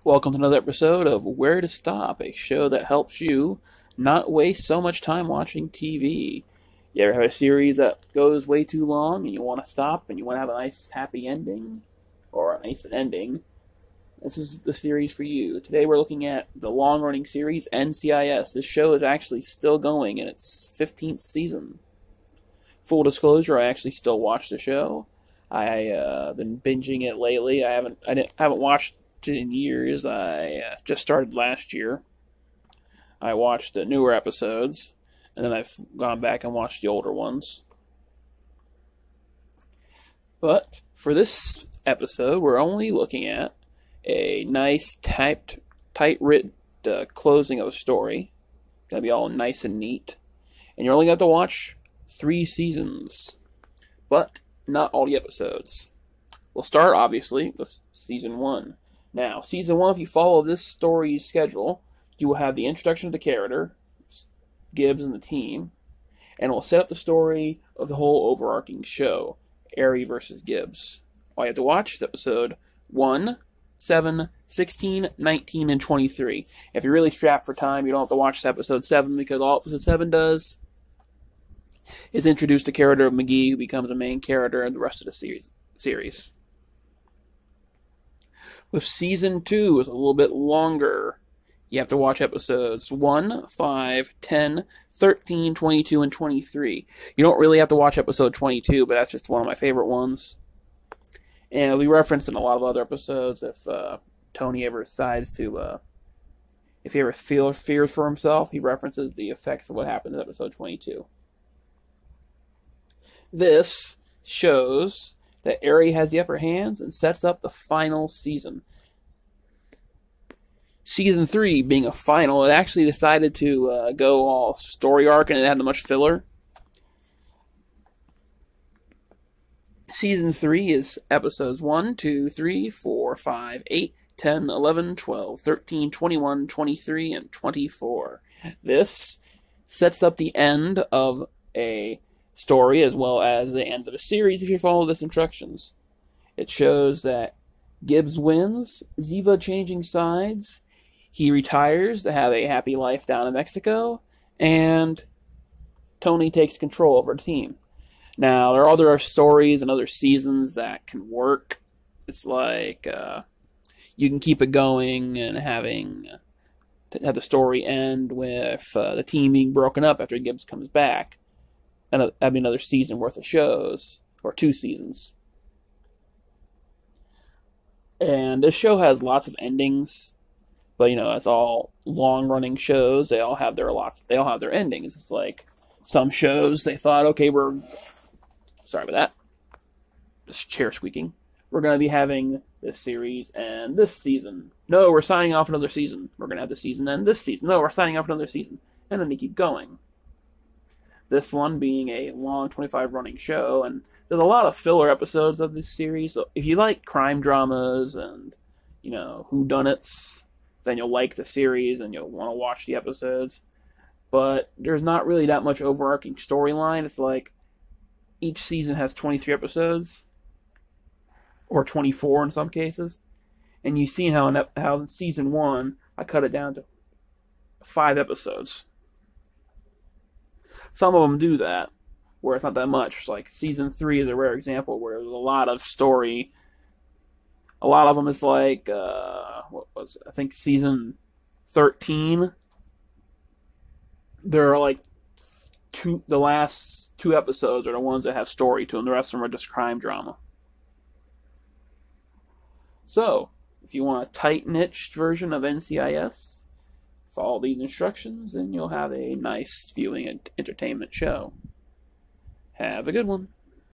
Welcome to another episode of Where to Stop, a show that helps you not waste so much time watching TV. You ever have a series that goes way too long and you want to stop and you want to have a nice happy ending? Or a nice ending? This is the series for you. Today we're looking at the long-running series NCIS. This show is actually still going in its 15th season. Full disclosure, I actually still watch the show. I've been binging it lately. I haven't watched in years. I just started last year. I watched the newer episodes, and then I've gone back and watched the older ones. But for this episode, we're only looking at a nice, tight-written closing of a story. It's going to be all nice and neat. And you're only going to have to watch 3 seasons, but not all the episodes. We'll start, obviously, with Season 1. Now, Season 1, if you follow this story's schedule, you will have the introduction of the character, Gibbs and the team, and it will set up the story of the whole overarching show, Aerie versus Gibbs. All you have to watch is episode 1, 7, 16, 19, and 23. If you're really strapped for time, you don't have to watch episode 7, because all episode 7 does is introduce the character of Magee, who becomes a main character in the rest of the series. With Season 2, it's a little bit longer. You have to watch episodes 1, 5, 10, 13, 22, and 23. You don't really have to watch episode 22, but that's just one of my favorite ones. And it'll be referenced in a lot of other episodes if Tony ever decides to... if he ever fears for himself, he references the effects of what happened in episode 22. This shows that Aerie has the upper hands and sets up the final season. Season 3 being a final, it actually decided to go all story arc and it had much filler. Season 3 is episodes 1, 2, 3, 4, 5, 8, 10, 11, 12, 13, 21, 23, and 24. This sets up the end of a story as well as the end of a series if you follow this instructions. It shows that Gibbs wins, Zeva changing sides, he retires to have a happy life down in Mexico, and Tony takes control over the team. Now, there are other stories and other seasons that can work. It's like you can keep it going and have the story end with the team being broken up after Gibbs comes back. And that'd be another season worth of shows, or 2 seasons. And this show has lots of endings, but it's all long-running shows. They all have their endings. It's like some shows they thought, okay, sorry about that, this chair squeaking. We're going to be having this series and this season. No, we're signing off another season. We're going to have this season and this season. No, we're signing off another season, and then they keep going. This one being a long 25-running show, and there's a lot of filler episodes of this series. So if you like crime dramas and, whodunits, then you'll like the series and you'll want to watch the episodes. But there's not really that much overarching storyline. It's like each season has 23 episodes, or 24 in some cases. And you've seen how in Season 1, I cut it down to 5 episodes. Some of them do that, where it's not that much. Like Season 3 is a rare example where there's a lot of story. A lot of them is like, I think Season 13. There are like the last 2 episodes are the ones that have story to them. The rest of them are just crime drama. So, if you want a tight-niched version of NCIS, follow these instructions, and you'll have a nice viewing and entertainment show. Have a good one.